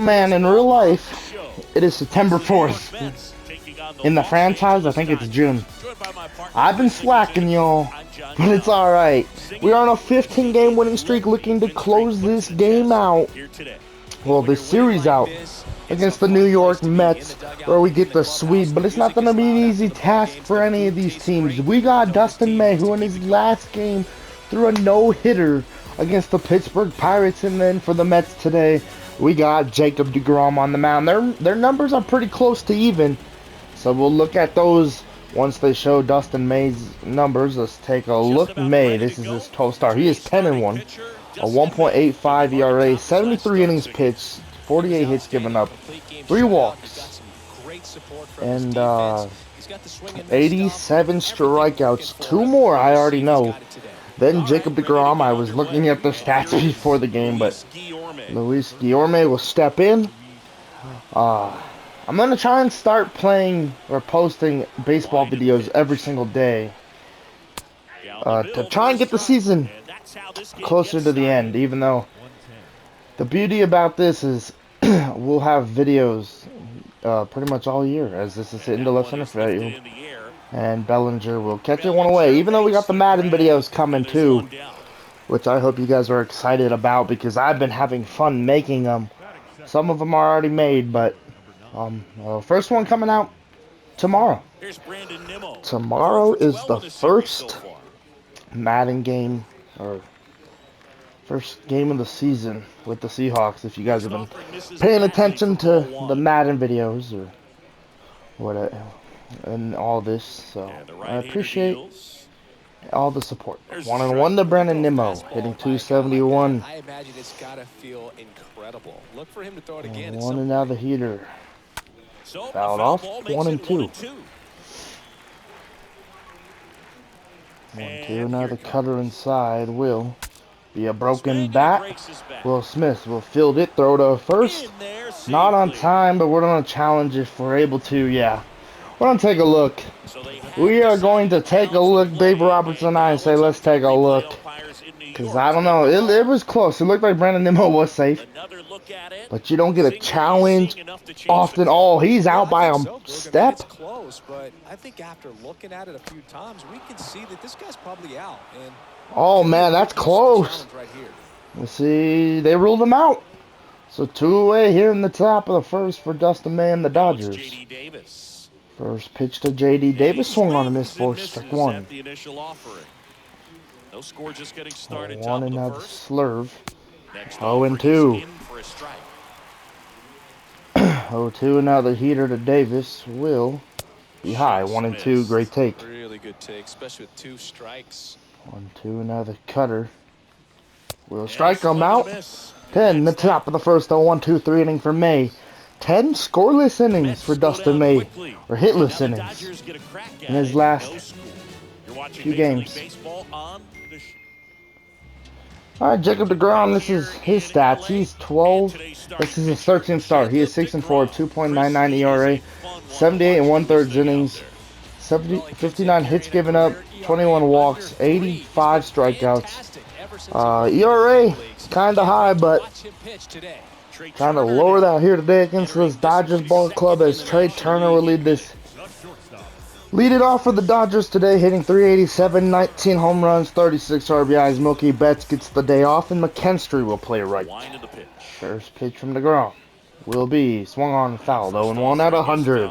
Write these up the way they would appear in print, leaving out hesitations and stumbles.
Man, in real life, it is September 4th. In the franchise, I think it's June. I've been slacking, y'all, but it's alright. We are on a 15-game winning streak looking to close this game out. Well, this series out against the New York Mets, where we get the sweep, but it's not going to be an easy task for any of these teams. We got Dustin May, who in his last game threw a no-hitter against the Pittsburgh Pirates, and then for the Mets today, we got Jacob deGrom on the mound. Their numbers are pretty close to even, so we'll look at those once they show Dustin May's numbers. Let's take a look. May, this is his 12 star. He is 10-1, a 1.85 ERA, 73 innings pitched, 48 hits given up, 3 walks, and 87 strikeouts. 2 more I already know. Then Jacob deGrom, I was looking at the stats before the game, but Luis Guillorme will step in. I'm going to try and start playing or posting baseball videos every single day to try and get the season closer to the end, even though the beauty about this is we'll have videos pretty much all year, as this is hitting the left center field. And Bellinger will catch it one away, even though we got the Madden videos coming too, which I hope you guys are excited about because I've been having fun making them. Some of them are already made, but first one coming out tomorrow. Tomorrow is the first Madden game, or first game of the season with the Seahawks, if you guys have been paying attention to the Madden videos or whatever. And all this, so I appreciate all the support. 1-1 to Brandon Nimmo, hitting 271. I imagine it's gotta feel incredible. Look for him to throw it again. 1 now the heater. Fouled off. 1-2. 1-2 now the cutter inside will be a broken bat. Will Smith will field it, throw to first. Not on time, but we're gonna challenge if we're able to. Yeah. We're going to take a look. We are going to take a look, Dave Roberts and I, say let's take a look. Because I don't know, it was close. It looked like Brandon Nimmo was safe. But you don't get a challenge often. Oh, he's out by a step. But I think after looking at it a few times, we can see that this guy's probably out. And oh, man, that's close. Let's see, they ruled him out. So 2 away here in the top of the first for Dustin May and the Dodgers. First pitch to J.D. Davis, swung on a miss for strike 1. 1 and now the slurve. 0-2. 0-2 and now the heater to Davis will be high. 1-2, great take. Really good take, especially with 2 strikes. 1-2 and now the cutter will strike him out. 10, the top of the first. 1-2-3 inning for May. 10 scoreless innings for Dustin May, or hitless innings, in his last few games. Alright, Jacob deGrom, this is his stats. He's 12, this is his 13th start. He is 6-4, 2.99 ERA, 78 and 1/3 innings, 59 hits given up, 21 walks, 85 strikeouts. ERA, kinda high, but trying to lower that here today against this Dodgers ball club, as Trey Turner will lead it off for the Dodgers today, hitting 387, 19 home runs, 36 RBIs. Mookie Betts gets the day off, and McKinstry will play right. First pitch from deGrom will be swung on, foul, 0-1 at 100.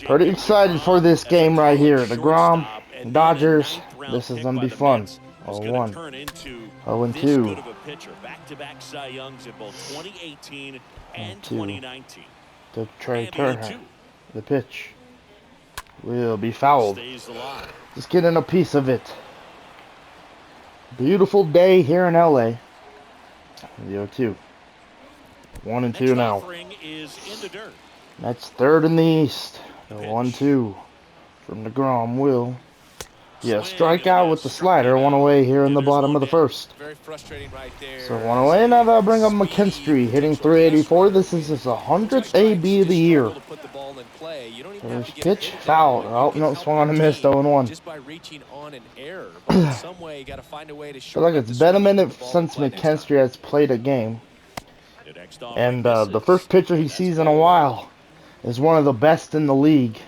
Pretty excited for this game right here. deGrom, Dodgers, this is going to be fun. 0-1. 0-2. Back-to-back Cy Youngs in both 2018 and 2019. To Trey Turner. The pitch will be fouled. Just getting a piece of it. Beautiful day here in LA. The 0-2. 1-2 now. That's third in the East. The 1-2 from deGrom will. Yeah, strikeout with the slider, 1 away here in the bottom of the first. Very frustrating right there. So 1 away, now that'll bring up McKinstry, hitting 384. This is his 100th AB of the year. First pitch, foul. Oh, no, swung on a miss, 0-1. Just by reaching on an error, but in some way, you got to find a way to I feel like it's been a minute since McKinstry has played a game. And the first pitcher he sees in a while is one of the best in the league,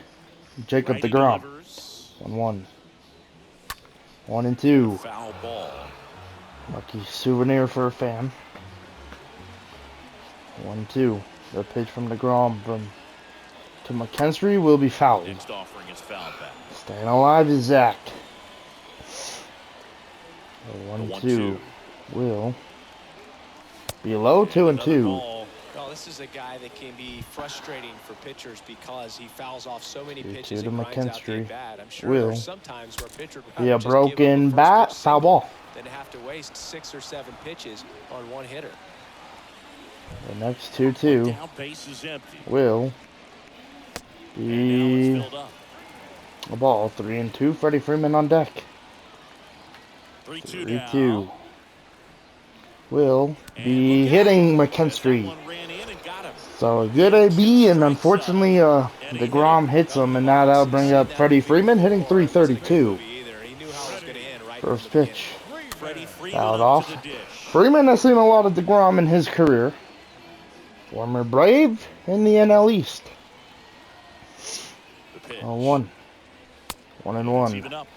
Jacob deGrom. 1-1. 1-2. Foul ball. Lucky souvenir for a fan. 1-2. The pitch from deGrom to McKinstry will be fouled. Next offering is foul back. Staying alive is Zach. 1-2 will be low. 2-2. Well, this is a guy that can be frustrating for pitchers because he fouls off so many pitches to and grinds out the McKinstry. bat. I'm sure Will there's sometimes where a pitcher would be a rather just give up broken first bat. pitch Foul single ball. than have to waste 6 or 7 pitches on one hitter. The next 2-2 Down, base is empty. will And now be it's filled up. a ball. 3-2. Freddie Freeman on deck. 3-2 3-2 now. will And be look hitting out. McKinstry. That one ran in and got him. So a good AB, and unfortunately deGrom hits him, and now that'll bring up Freddie Freeman hitting 332. First pitch Freddie Freeman fouled up to off. the dish. Freeman has seen a lot of deGrom in his career. Former Brave in the NL East. The pitch. 1-1. 1-1. Even up.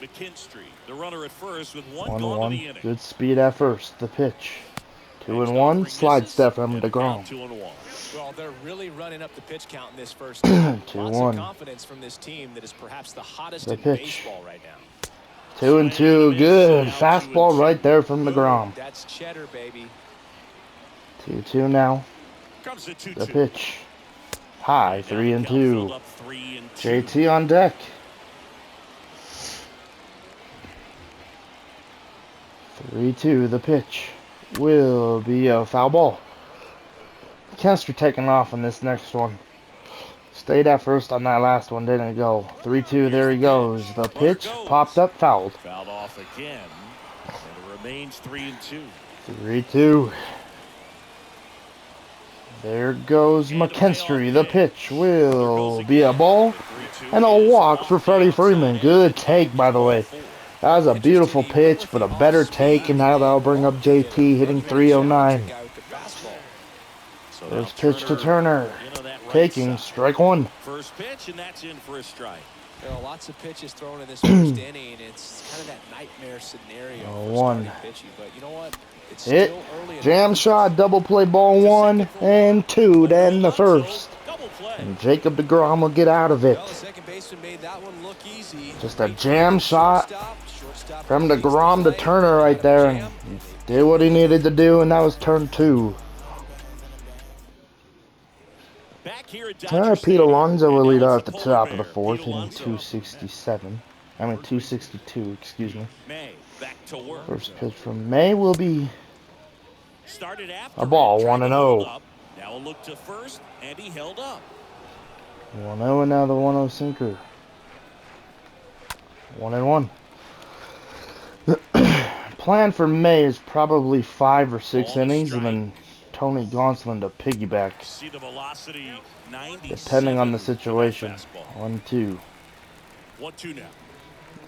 McKinstry, the runner at first with one gone to the 1-1. inning. Good speed at first. The pitch. 2-1. Slide step from deGrom. 2-1. Well, they're really running up the pitch count in this first inning. 2-1. Lots of confidence from this team that is perhaps the hottest The in pitch. baseball right now. 2-2. Good fastball right there from deGrom. That's cheddar, baby. 2-2 now. Comes the 2-2. The pitch. High. 3-2. Up 3-2. JT on deck. 3-2. The pitch will be a foul ball. McKinstry taking off on this next one. Stayed at first on that last one, didn't go. 3-2. There he goes. The pitch popped up, fouled. Fouled off again. And it remains 3-2. 3-2. There goes McKinstry. The pitch will be a ball and a walk for Freddie Freeman. Good take, by the way. That was a beautiful pitch, but a better take, and now that'll bring up JT hitting 309. First pitch to Turner. Taking strike one. First pitch, and that's in for a strike. There are lots of pitches thrown in this first inning. It's kind of that nightmare scenario for starting pitching, but you know what? It's Hit, still early jam shot, double play ball 1 and 2 to end the first. And Jacob deGrom will get out of it. Well, the second baseman made that one look easy. Just a jam shot from deGrom to Turner right there, and he did what he needed to do, and that was turn 2. Pete Alonso will lead off at the top of the fourth, hitting 267. I mean 262, excuse me. First pitch from May will be a ball, 1-0. Now a look to first, and he held up. 1-0, and now the 1-0 sinker. 1-1. Plan for May is probably 5 or 6 innings, and then Tony Gonsolin to piggyback, See the velocity, depending on the situation. 1-2. 1-2 now.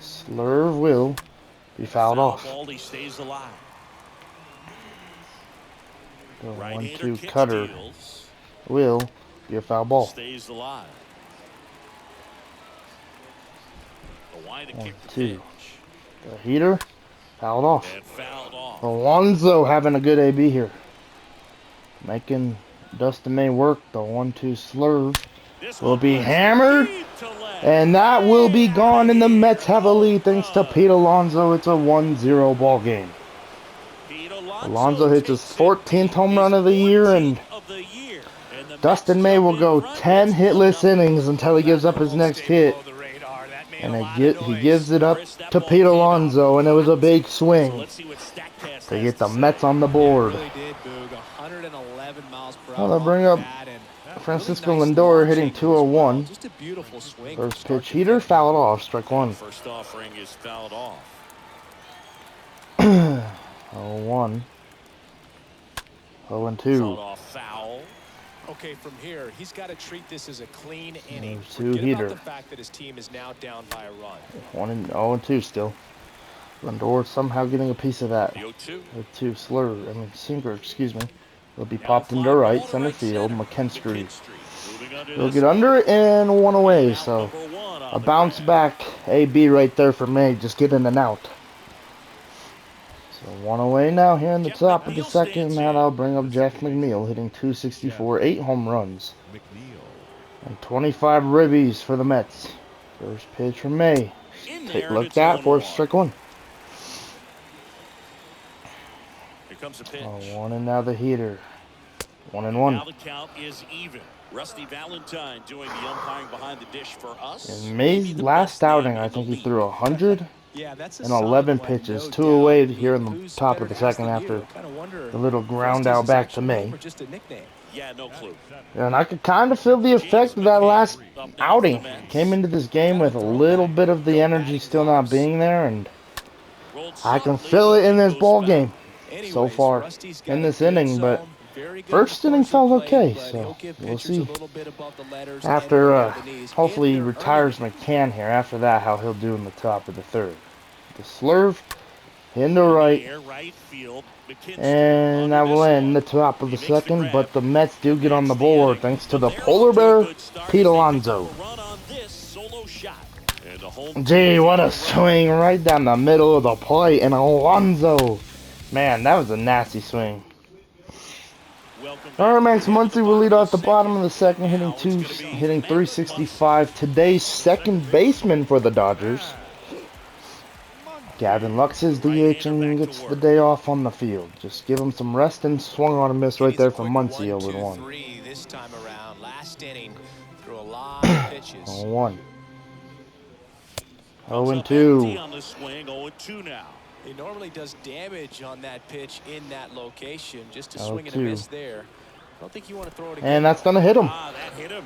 Slurve will be fouled off. Ball, he stays alive. The Right-hander 1-2 kick cutter steals, will be a foul ball. stays alive. The wide to kick the 1-2. pitch. The heater fouled off. And fouled off. Alonso having a good AB here, making Dustin May work. The 1-2 slurve This will one be was hammered, deep to left. and that will be gone, and the Mets have a lead thanks to Pete Alonso. It's a 1-0 ball game. Pete Alonso hits his takes it 14th home run of the year, and 14th of the year. And the Dustin Mets May come will in go front 10 with hitless 1-0. innings until he gives up his next hit, and he gives it up to Pete Alonso, and it was a big So swing let's see what StatCast to has get the say. Mets on the board. Really did, Boog. 111 miles per Well, hour. they'll bring up off the bat, and Francisco really nice Lindor launching hitting as 201. well. Just a beautiful swing from First start pitch to heater finish. fouled off, strike one. First offering is fouled off. 0-1. 0-2. Fouled off foul. Okay, from here, he's got to treat this as a clean inning. There's two Forget heater. about the fact that his team is now down by a run. 0-2 still. Lindor somehow getting a piece of that. 0-2. Sinker, excuse me. Will be Now popped into fly right ball to center right field. center. McKinstry Moving under will this get one. under it and one away. Out So number one a on the bounce ground. back AB right there for May. Just getting an out. So one away now here in the Jeff top of the McNeil second. stands Now in. that'll bring up Jeff McNeil hitting 264, 8 home runs, and 25 ribbies for the Mets. First pitch from May. In Take there, a and look it's at for 0-1. strike one. Here comes a pitch. 1 and now the heater. 1 and 1. Now the count is even. Rusty Valentine doing the umpiring behind the dish for us. In Maybe May's the last best name outing, I in the think he league. threw 100 Yeah, that's a and solid 11 one, pitches, no 2 doubt. away I mean, here in the who's top better of the to ask second than after you? Kind of wonder the little ground Rusty's out his back to actual name May. or just a nickname. Yeah, no clue. And I could kind of feel the effect of that last outing. Came into this game with a little bit of the energy still not being there, and I can feel it in this ball game so Anyways, far Rusty's got in a this good inning. But zone, very good first inning enforcing felt plate, okay, but so he'll give we'll pitchers a see. little bit above the letters and After below the knees if hopefully he they're retires earning it. McCann here. After that, how he'll do in the top of the third. The slurve into In the right. air, right field. McKinstry And that under will this end one. the top of He the makes the second, grab. but the Mets do get on the It's the board inning. thanks to But the they're polar off to a bear, good start Pete as they pick up Alonso. a run on this solo shot. And the home Gee, team what a has got run. swing right down the middle of the plate, and Alonso. Man, that was a nasty swing. Welcome All right, back. Max Into Muncy the will lead bottom off the bottom of the second, and hitting now it's gonna be hitting Matt 365. Today's second baseman for the Dodgers. Gavin Lux is DH and gets the day off on the field. Just give him some rest and swung on a miss He right needs a there from quick Muncy 1, 2, 0-1. 3 this time around. Last inning, threw a lot of pitches. 0-1. Comes up 0-2. empty on the swing. 0-2 now. He normally does damage on that pitch in that location. Just a Oh, swing and a two. miss there. I don't think you want to throw it again. And that's going to hit him. Ah, that hit him.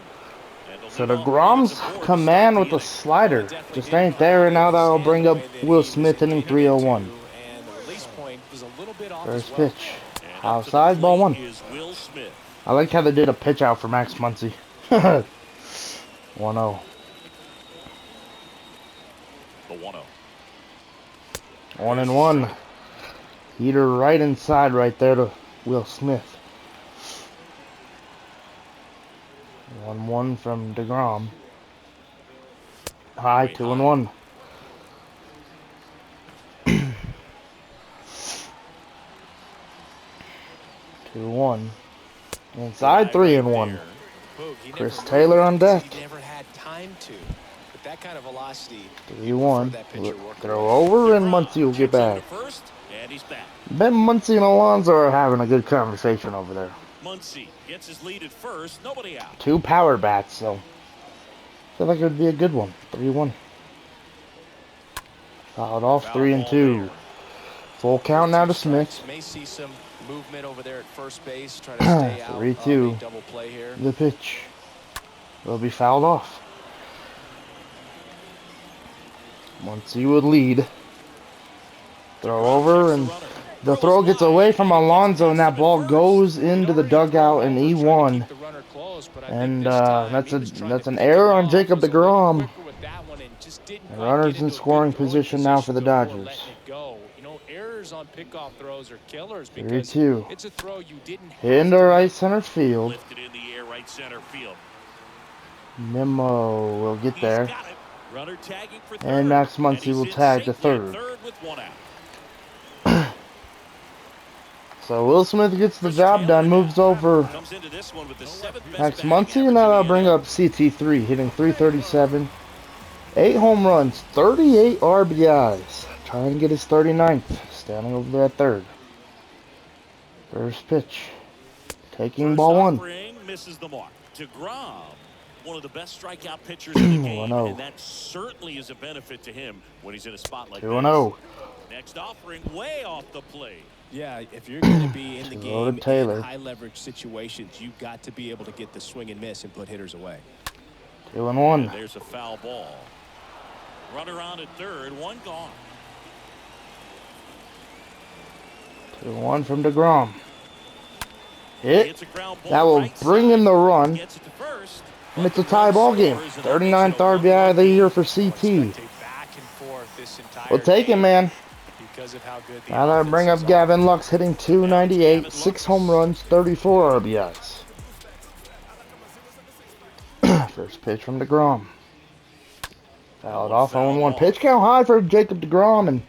And So the leadoff man deGrom's gets aboard to command start with the the inning. slider just ain't there, and now that'll bring up Will Smith hitting 301. And the release point was a little bit off First as well. pitch. And up to the Outside, ball plate 1. is Will Smith. I like how they did a pitch out for Max Muncy. 1-0. The 1-0. 1-1. Heater right inside right there to Will Smith. 1-1 from deGrom. High, 2-1. 2-1. Inside, 3-1. Chris Taylor on deck. He never had time to. With that kind of velocity, 3-1. that pitcher work Throw away. over and Muncy will get Gets over back. to first, and he's back. Ben Muncy and Alonso are having a good conversation over there. Muncy gets his lead at first. Nobody out. 2 power bats, so I feel like it would be a good one. 3-1. Fouled off, Foul 3-2. ball Full count now to Strikes. Smith. May see some movement over there at first base. Try to stay out of 3-2. a double play here. The pitch will be fouled off. Muncy would lead. Throw over, and the throw gets away from Alonso, and that ball goes into the dugout in E1. And that's an error on Jacob deGrom. And runners in scoring position now for the Dodgers. Errors on pickoff throws are killers because 3-2. it's a throw you didn't have Hit into to right center field. Lifted in the air, right center field. Memo will get He's there. got it. Runner tagging for third. And Max And Muncy he's will in tag to safely at third. third with 1 out. So Will Smith gets the job done, moves over Comes into this one with the 7th best Max batting Muncy, average and now in I'll the bring NL. up CT3, hitting 337. 8 home runs, 38 RBIs. Trying to get his 39th, standing over there at third. First pitch, taking First ball 1. offering misses the mark. deGrom, one of the best strikeout pitchers in the game, 1-0. and that certainly is a benefit to him when he's in a spot like 2-0. this. Next offering, way off the plate. Yeah, if you're going to be in the 2-0 game to Taylor. in high leverage situations, you've got to be able to get the swing and miss and put hitters away. 2-1. And there's a foul ball. Runner on at third, 1 gone. 2-1 from deGrom. Hit. Hits a ground ball That will right bring side. in the run. Gets it to first. And it's a tie ball game. 39th RBI of the year for CT. Back and forth this entire We'll take it, game. man. because of how good the Now that I bring up Gavin Lux hitting 298, 6 home runs, 34 RBIs. First pitch from deGrom. Fouled off 0-1. Pitch count high for Jacob deGrom, and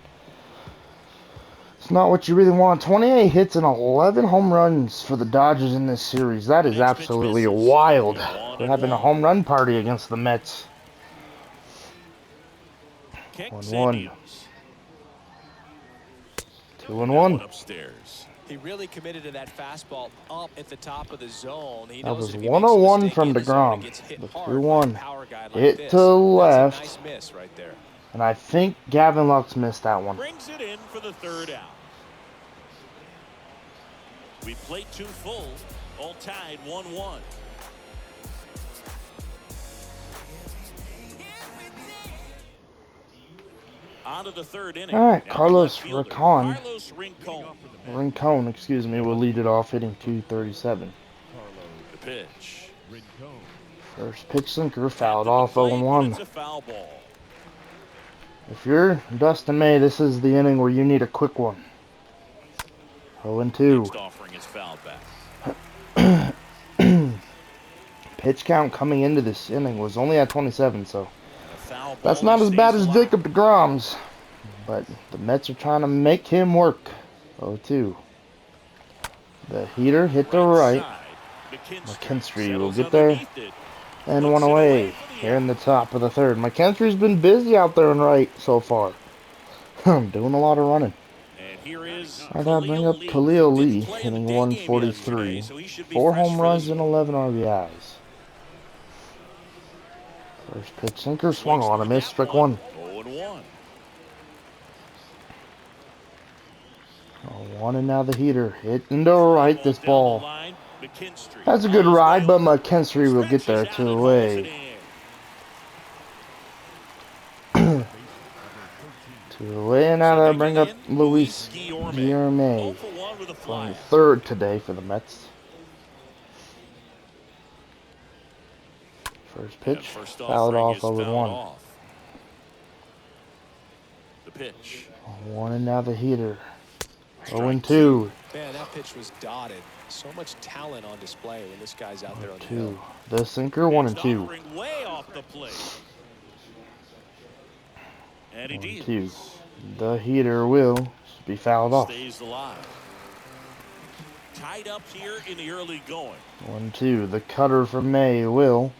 it's not what you really want. 28 hits and 11 home runs for the Dodgers in this series. That is absolutely wild. We're having a home run party against the Mets. 1-1. 2-1. Upstairs. He really committed to that fastball up at the top of the zone. He That knows was that if he makes a 101 mistake from in the zone, deGrom. it gets hit The hard by a 2-1. power guy like Hit this. to the That's left. a nice miss right there. And I think Gavin Lux missed that one. Brings it in for the third out. We played 2 full, all tied 1-1. On to the third inning. All right, Now Carlos the left fielder, Rincon. Carlos Rincon. Rincon, excuse me, will lead it off, hitting 237. The pitch. First pitch sinker, fouled At the off plate, but 0-1. it's a foul ball. If you're Dustin May, this is the inning where you need a quick one. 0-2. Next offering is fouled back. Pitch count coming into this inning was only at 27, so Foul that's ball, not he as bad stays as alive. Jacob deGrom's. But the Mets are trying to make him work. 0-2. The heater hit the right. Side. McKinstry will settles get there. underneath it. And Puts one it away for the here in out. the top of the third. McKinstry's been busy out there and right so far. Doing a lot of running. And here is I gotta bring up Khalil Lee, hitting 143. 4 home runs and 11 RBIs. First pitch sinker, swung on a miss, strike 1. 0-1. 0-1 and now the heater. Hit into right, this ball. That's a good ride, but McKinstry will get there 2 away. 2 away, and now I bring up Luis Guillorme from third today for the Mets. First pitch, fouled off 0-1. The pitch. 1 and now the heater. 0-2. Man, that pitch was dotted. So much talent on display when this guy's out there on the 2. hill. The sinker, 1 and 2. Way off the plate. And he 1-2. The heater will be fouled off. stays alive. Tied up here in the early going. 1-2. The cutter from May will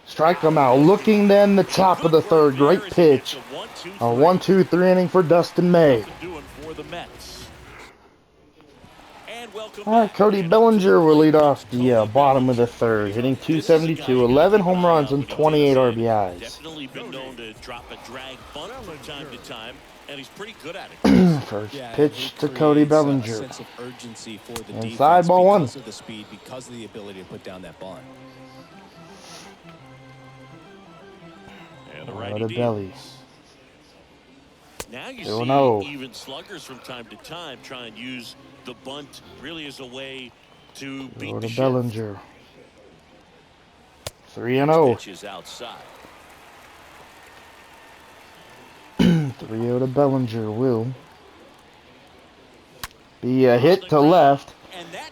strike him out. Looking then the top of the third. Great pitch. A 1-2-3 inning for Dustin May. Doing for the Mets. And welcome All right, back. Cody Bellinger will lead off the bottom of the third, hitting 272, 11 home runs and 28 RBIs. Definitely been known to drop a drag bunt from time to time, and he's pretty good at it. First Yeah, pitch it to Cody creates a Bellinger. sense of urgency for the Inside, defense ball 1. because of the speed, because of the ability to put down that bunt. And the Out righty of belly. deals. Now you 2-0. see even sluggers from time to time try and use the bunt really as a way to beat Go the to shift. Bellinger. 3-0. Pitches outside. 3-0 to Bellinger will be a hit to left.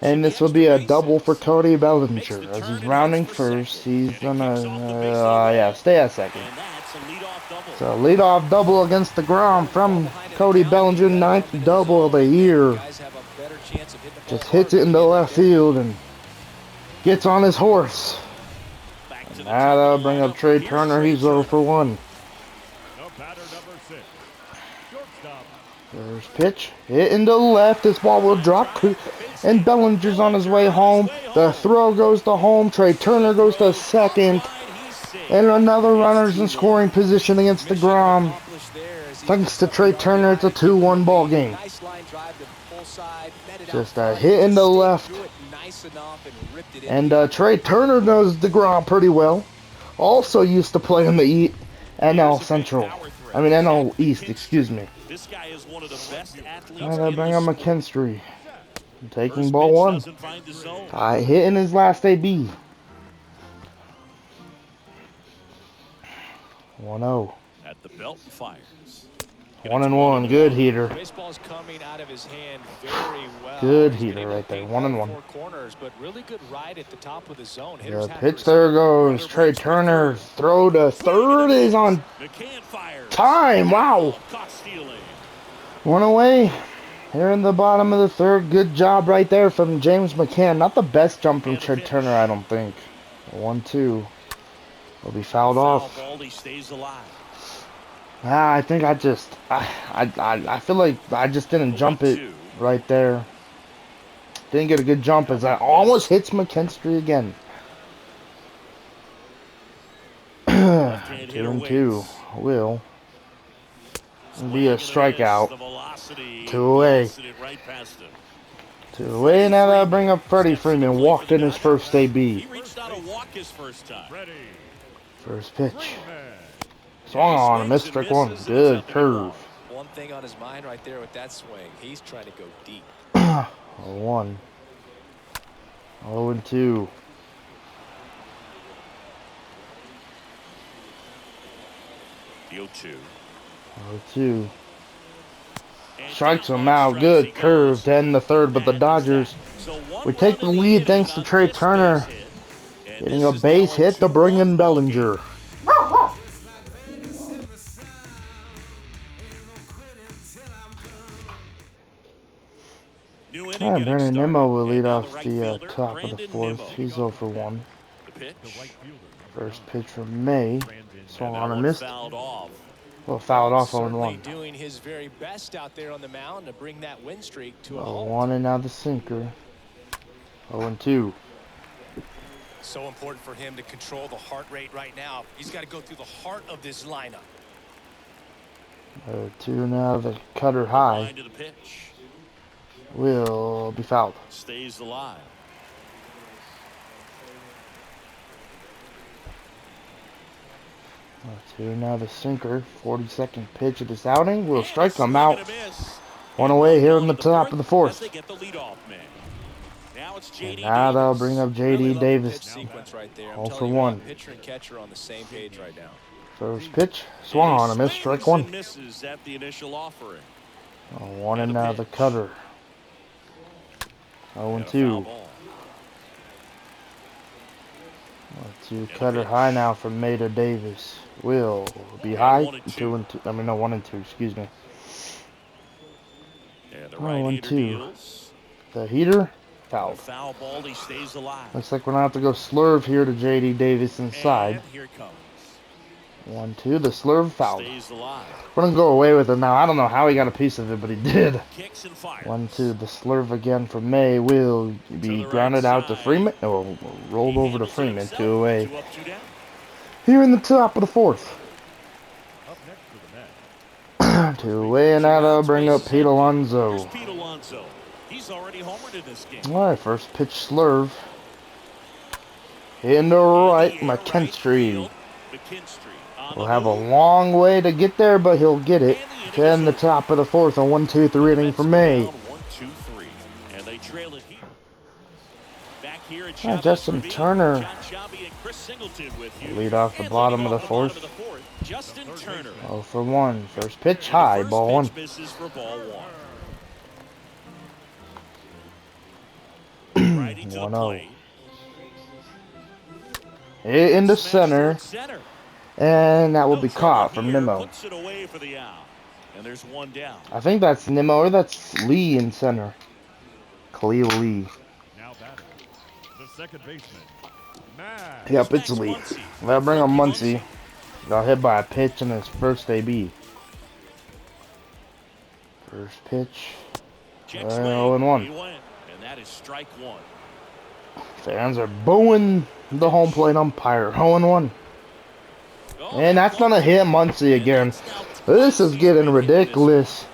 And this will be a double for Cody Bellinger. As he's rounding first, he's gonna, stay at second. And that's a leadoff double. So leadoff double against deGrom from Cody Bellinger, 9th double of the year. Guys have a better chance of hitting the ball Just hits it into left field and gets on his horse. Back to the Now top that'll of the bring up lineup. Trey Here's Turner. He's Trey 0 for 1. First pitch, hit into left. This ball will drop, and Bellinger's on his way home. The throw goes to home. Trey Turner goes to second, and another runner's in scoring position against deGrom. Thanks to Trey Turner, it's a 2-1 ball game. Nice line drive to full side, met it Just out a front, hit in the stayed left. through it nice enough and ripped it And Trey Turner knows deGrom pretty well. Also used to play in the NL Central. I mean NL East, excuse me. This guy is one of the best athletes Now they in bring the up sport. McKinstry. Taking First ball pitch 1. doesn't find the zone. Hit in his last AB. 1-0. At the belt and fires. 1-1. Good heater. Baseball's coming out of his hand very well. Good He's heater right there. 1-1. four corners, but really good ride at the top of the zone. The pitch there goes. Trey Turner. Throw to third is on time. Wow. One away. Here in the bottom of the third. Good job right there from James McCann. Not the best jump from Trey Turner, I don't think. 1-2. Will be fouled off. I think I feel like I just didn't jump it right there. Didn't get a good jump as I almost hits McKinstry again. 2-2 will be a strikeout. 2 away. 2 away, and now that'll bring up Freddie Freeman. Walked in his first AB. First pitch. Swung on a missed strike one. Good curve. One thing on his mind right there with that swing. He's trying to go deep. 1. 0-2. The 0-2. 0-2. Strikes him out. Good curve to end the third, but the Dodgers, we take the lead thanks to Trey Turner getting a base hit to bring in Bellinger. Alright, Brandon Nimmo will lead off the top of the fourth. He's 0 for 1. First pitch from May. Swung on and missed. Well, fouled off 0-1. Doing his very best out there on the mound to bring that win streak to a halt. 0-1 and now the sinker. 0-2. So important for him to control the heart rate right now. He's got to go through the heart of this lineup. 0-2 now the cutter high. Will be fouled. Stays alive. 0-2 now the sinker. 42nd pitch of this outing. Will strike him out. 1 away here in the top of the fourth. And now that'll bring up J.D. Davis. All for 1. Pitcher and catcher on the same page right now. First pitch. Swung on a miss. Strike 1. 1 and now the cutter. 0-2. 0-2 cutter high now from May to Davis. Will be high. 2-2. I mean, no, 1-2. Excuse me. 0-2. The heater fouled. Looks like we're gonna have to go slurve here to J.D. Davis inside. 1-2. The slurve fouled. We're gonna go away with it now. I don't know how he got a piece of it, but he did. 1-2. The slurve again from May will be grounded out to Freeman. Or rolled over to Freeman. 2 away. Here in the top of the fourth. 2 away, and now that'll bring up Pete Alonso. Alright, first pitch slurve. In the right, McKinstry. Will have a long way to get there, but he'll get it. To end the top of the fourth, a 1-2-3 inning for May. Justin Turner lead off the bottom of the fourth. 0 for 1. First pitch high, ball 1. Hit into center. And that will be caught from Nimmo. I think that's Nimmo, or that's Lee in center. Khalil Lee. Yep, it's Lee. They'll bring up Muncy. Got hit by a pitch in his first AB. First pitch. 0-1. Fans are booing the home plate umpire. 0-1. And that's gonna hit Muncy again. This is getting ridiculous.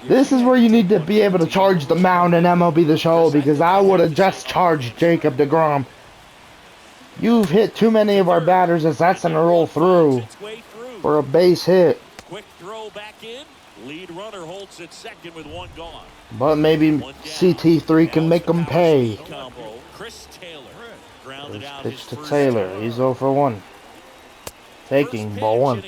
This is where you need to be able to charge the mound in MLB The Show, because I would have just charged Jacob deGrom. You've hit too many of our batters as that's gonna roll through for a base hit. Quick throw back in. Lead runner holds at second with 1 gone. But maybe CT3 can make them pay. First pitch to Taylor. He's 0 for 1. Taking ball 1.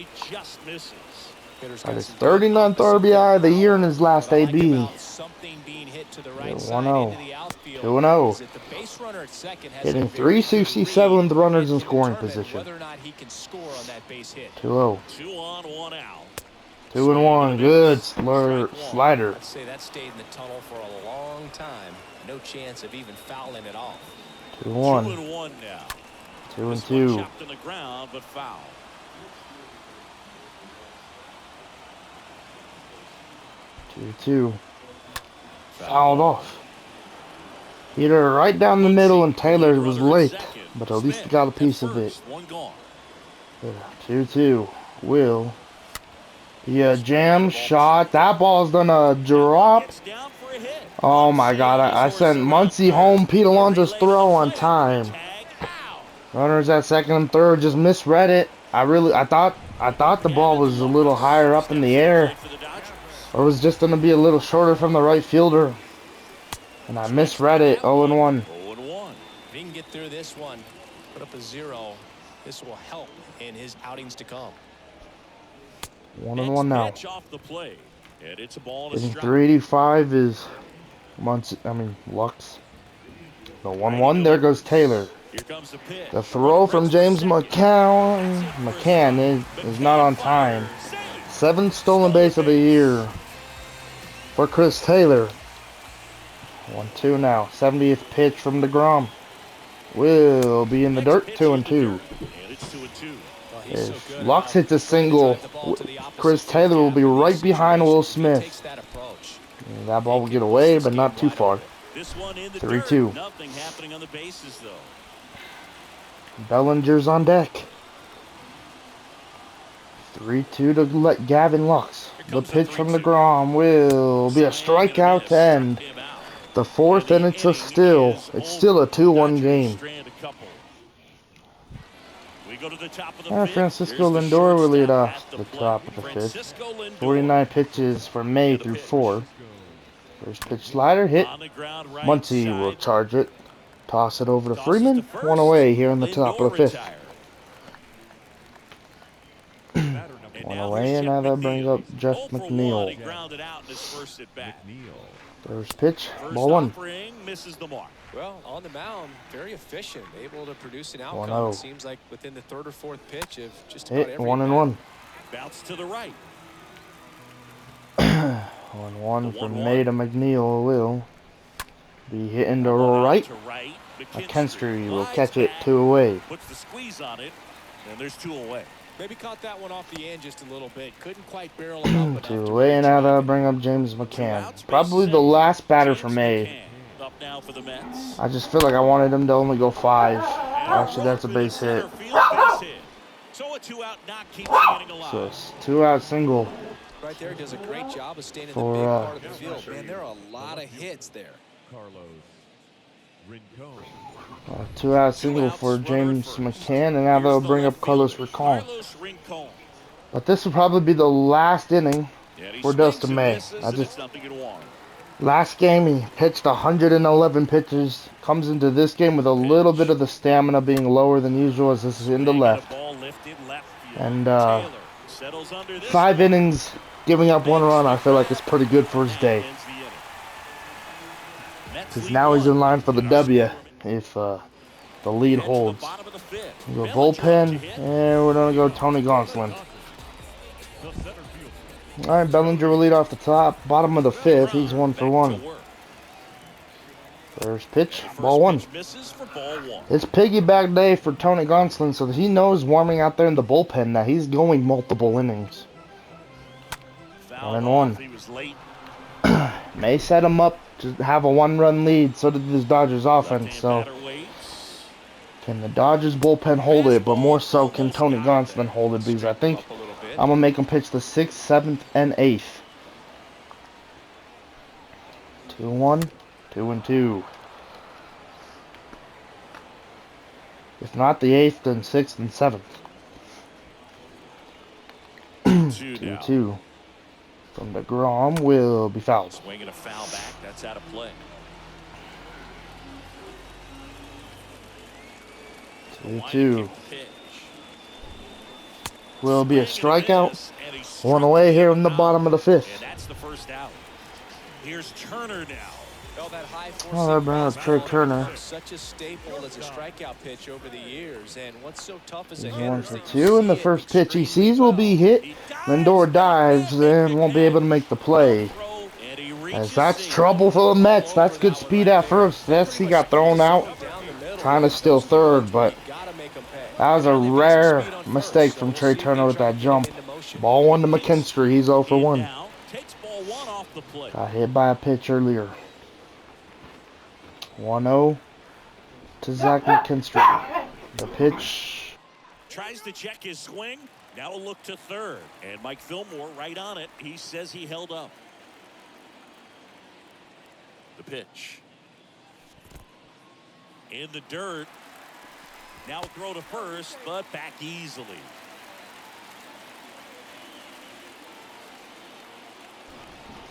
Got his 39th RBI of the year in his last AB. Something being hit to the right 1-0. side into the outfield. 2-0. Is that the base runner at second has Hitting a very good 367 with read runners in and can scoring determine position. whether or not he can score on that base hit. 2-0. 2 on, 1 out. 2-1. Good slider. I'd say that stayed in the tunnel for a long time. No chance of even fouling it off. 2-1. 2-1 now. 2-2. Chopped in the ground, but foul. 2-2. Fouled off. Hit her right down the middle, and Taylor was late, but at least he got a piece of it. 2-2. Will. Yeah, jam shot. That ball's gonna drop. Oh my God! I sent Muncie home. Pete Alonso's throw on time. Runners at second and third just misread it. I thought the ball was a little higher up in the air, or was just gonna be a little shorter from the right fielder, and I misread it. 0-1. 0-1. If he can get through this one, put up a 0. This will help in his outings to come. 1-1 now. Hitting 385 is Lux. The 1-1. There goes Taylor. The throw from James McCann is not on time. 7th stolen base of the year for Chris Taylor. 1-2 now. 70th pitch from deGrom. Will be in the dirt. 2-2. If Lux hits a single, Chris Taylor will be right behind Will Smith. And that ball will get away, but not too far. 3-2. Bellinger's on deck. 3-2 to let Gavin Lux. The pitch from deGrom will be a strikeout to end the 4th, and it's still a 2-1 game. Francisco Lindor will lead off the top of the 5th. 49 pitches for May through 4. First pitch slider hit. Muncie will charge it. Toss it over to Freeman. 1 away here in the top of the 5th. 1 away, and now that brings up Jeff McNeil. First pitch, ball 1. Well, on the mound, very efficient, able to produce an outcome. 1-0. It seems like within the 3rd or 4th pitch of just about hit every 1-1. Bounce to the right. 1-1 from May to McNeil will be hitting to right. McKinstry will catch it 2 away. Puts the squeeze on it, and there's 2 away. Maybe caught that one off the end just a little bit. Couldn't quite barrel it up enough 2 to away, and now drive that'll it. bring up James McCann. Probably the last batter for May. Up now for the Mets. I just feel like I wanted him to only go 5. Actually, that's a base hit. So a 2-out knock keeps the inning alive. So 2-out single. Right there, does a great job of staying in the For, big part of the field. Man, there are a lot of hits there. 2-out single for James McCann, and now they'll bring up Carlos Rincon. But this will probably be the last inning for Dustin May. Last game he pitched 111 pitches. Comes into this game with a little bit of the stamina being lower than usual, as this is in the left. And 5 innings, giving up 1 run, I feel like it's pretty good for his day. Because now he's in line for the W if the lead holds. We'll go bullpen, and we're going to go Tony Gonsolin. Alright, Bellinger will lead off the top. Bottom of the 5th, he's 1 for 1. First pitch, ball 1. It's piggyback day for Tony Gonsolin, so he knows warming out there in the bullpen that he's going multiple innings. 1-1. May set him up to have a 1-run lead, so did this Dodgers offense, so can the Dodgers bullpen hold it, but more so can Tony Gonsolin hold it, because I think I'm going to make him pitch the 6th, 7th, and 8th. 2-1, 2-2. If not the 8th, then 6th and 7th. 2-2. From deGrom will be fouled. Swinging a foul back, that's out of play. 2-2. will be a strikeout. And he One struck away here him in the out. bottom of the And fifth. that's the first out. Here's Turner now. Well, that high Oh, they're bringing up Trey fastball Turner. becomes such a staple as a strikeout pitch over the years, and what's so tough as a He's hitter 1 is for that you 2, and the see it first pitch he extremely sees will be hit. He Lindor dives and won't be able to make the play. Throw, and he As reaches that's single. trouble for the Mets. That's good speed at first. Yes, he got thrown out trying to steal third, but that was a rare mistake from Trey Turner with that jump. Ball 1 to McKinstry. He's 0 for 1. Now takes ball 1 off the plate. Got hit by a pitch earlier. 1-0 to Zach McKinstry. The pitch. Tries to check his swing. Now a look to third. And Mike Fillmore right on it. He says he held up. The pitch. In the dirt. Now a throw to first, but back easily.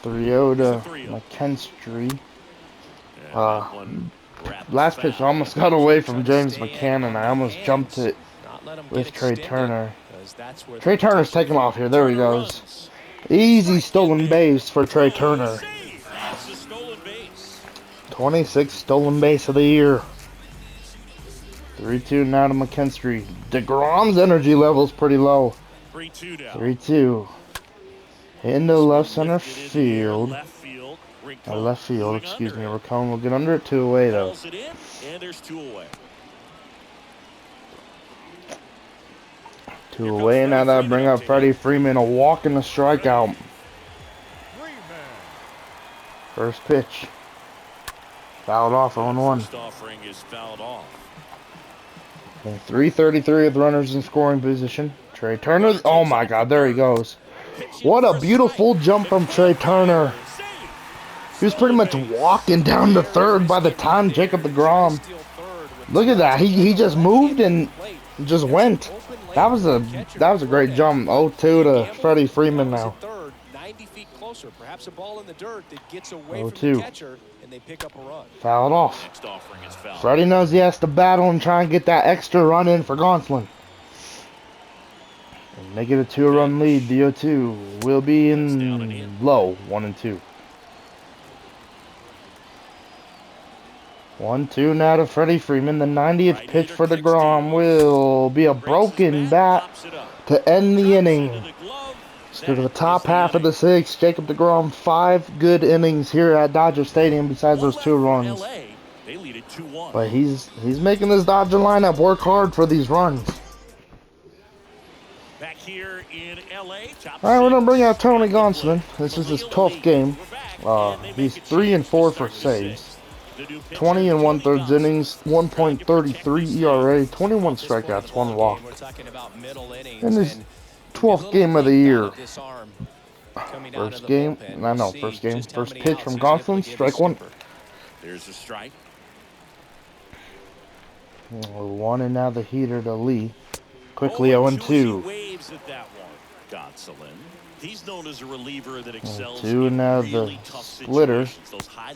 Three-0 to McKinstry. Last pitch almost got away from James McCann, and I almost jumped it with Trey Turner. Trey Turner's taking off here. There he goes. Easy stolen base for Trey Turner. 26th stolen base of the year. 3-2 now to McKinstry. deGrom's energy level's pretty low. 3-2. Into left center field. Left field, excuse me. Racone will get under it. 2 away though. And there's 2 away. 2 away. Now that bring up Freddie Freeman. A walk and a strikeout. First pitch. Fouled off 0-1. First offering is fouled off. 3:33 with runners in scoring position. Trey Turner. Oh my God, there he goes. What a beautiful jump from Trey Turner. He was pretty much walking down to third by the time Jacob deGrom. Look at that. He just moved and just went. That was a great jump. 0-2 to Freddie Freeman now. 90 feet closer, perhaps a ball in the dirt that gets away 0-2. from the catcher, and they pick up a run. Fouled off. Next offering is fouled. Freddie knows he has to battle and try and get that extra run in for Gonsolin. And make it a 2-run lead. The 0-2 will be in low. 1-2. 1-2 now to Freddie Freeman. The 90th pitch for deGrom will be a broken bat to end the inning. To the top half of the 6th, Jacob deGrom, 5 good innings here at Dodger Stadium besides those 2 runs. But he's making this Dodger lineup work hard for these runs. Back here in LA, Alright, we're going to bring out Tony Gonsolin. This is his 12th game. He's 3-4 for saves. 20 1/3 innings, 1.33 ERA, 21 strikeouts, 1 walk. In his 12th game of the year. First game, first pitch from Gonsolin, strike 1. There's a strike. 1 and now the heater to Lee. Quickly 0-2. Waves at that one. Gonsolin. He's known as a reliever that excels 2 and now the splitter.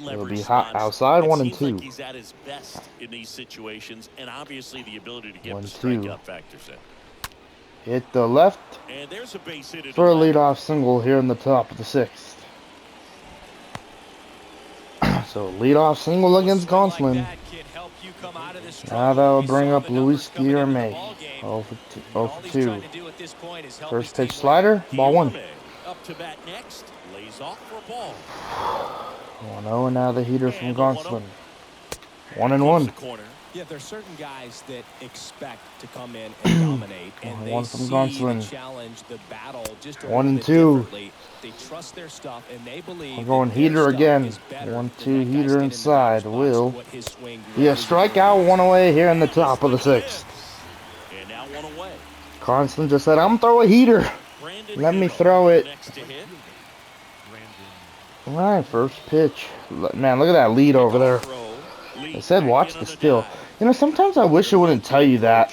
It'll be hot outside. 1-2. Like he's at his best in these situations, and obviously the ability to get the 1-2. strikeout factors in. Hit the left And there's a base hit for a leadoff single here in the top of the 6th. So leadoff single against Gonsolin. Now that'll bring up Luis Guillerme. 0-2. First pitch slider, ball 1. Up to bat next, lays off for a ball. 1-0 and now the heater from Gonsolin. 1-1. Yeah, there's certain guys that expect to come in and dominate, and they from see Gonsolin. the challenge, the battle, just a 1-2. little bit differently. They trust their stuff, and they believe We're going that their heater stuff again. is better 1-2 than that guy's heater getting inside. in the Will what his swing be a really strikeout, is. 1 away here in the top of the 6th. And now 1 away. Gonsolin just said, I'm throw a heater. Let me throw it. Alright, first pitch. Man, look at that lead over there. I said watch the steal. You know, sometimes I wish it wouldn't tell you that.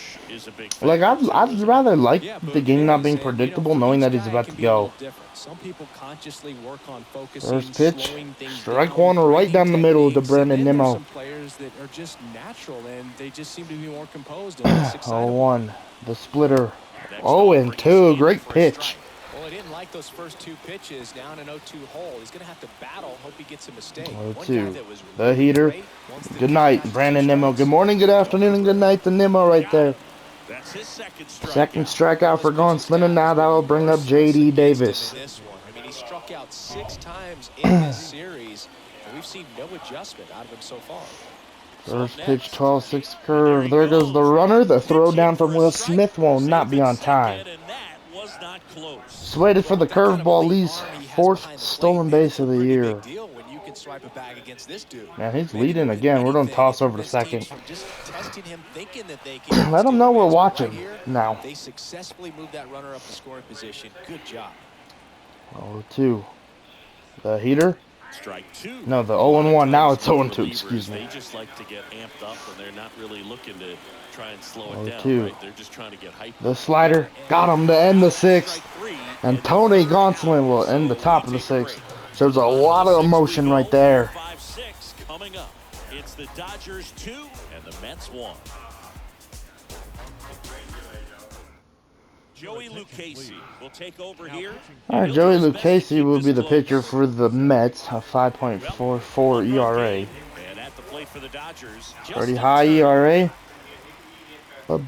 Like, I'd rather like the game not being predictable, knowing that he's about to go. Some people consciously work on focusing, First pitch, slowing things strike down, one right breathing down the middle to techniques, and Brandon then there's Nimmo. some players that are just natural and they just seem to be more composed and less excitable. 0-1, the splitter. 0-2, great pitch. Well, he didn't like those first two pitches down an 0-2 hole. He's going to have to battle, hope he gets a mistake. 0-2, the heater. Good night, Brandon Nimmo. Good morning, good afternoon, and good night to Nimmo right there. That's his Second strikeout for Gunslinger. Now that will bring up J.D. Davis. I mean, he struck out 6 times in this series, and we've seen no adjustment out of him so far. First pitch, 12-6 curve. There goes the runner. The throw down from Will Smith will not be on time. Just waited for the curveball. Lee's 4th stolen base of the year. Man, he's leading again. We're going to toss over to second. Let them know we're watching now. They successfully moved that runner up the scoring position. Good job. 0-2. The heater. Strike 2. No, the 0-1. Now it's 0-2. Excuse me. They just like to get amped up, and they're not really looking to try and slow it down. 0-2. Right? They're just trying to get hyped. The slider got him to end the 6th, and Tony Gonsolin will end the top of the 6th. So there's a lot of emotion right there. 5-6 coming up. It's the Dodgers 2 and the Mets 1. Joey Lucchesi will take over here. All right, Joey Lucchesi will be the pitcher for the Mets, a 5.44 ERA. And at the plate for the Dodgers, Pretty high ERA. But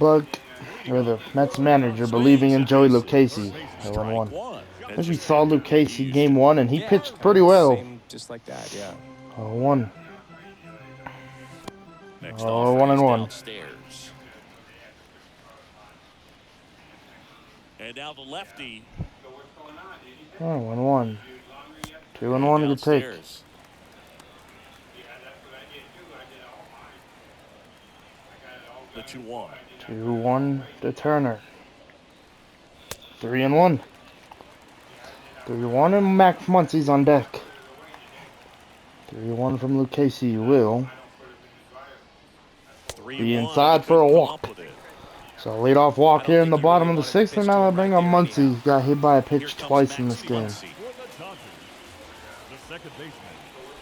the Mets manager believing in Joey Lucchesi. 0-1. I think we saw Lucchesi game 1, and he pitched pretty well. Just like that, yeah. 0-1. Next 1-1. Downstairs. And now the lefty. 1-1. 2-1 to take. The 2-1. 2-1 to Turner. 3-1. 3-1 and Max Muncy's on deck. 3-1 from Lucchesi will be inside for a walk. So leadoff walk here in the bottom of the 6th, and now they bring up Muncy. Got hit by a pitch twice in this game.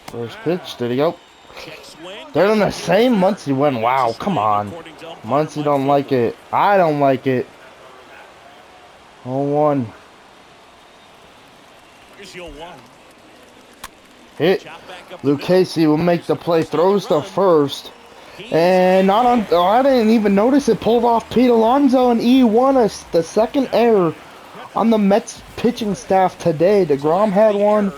First pitch, did he go? They're in the same. Muncy went. Wow, come on. Muncy don't like it. I don't like it. 0-1. Hit. Lucchesi will make the play. Throws to first. And not on. Oh, I didn't even notice it. Pulled off Pete Alonso, and won the second error on the Mets pitching staff today. deGrom had one,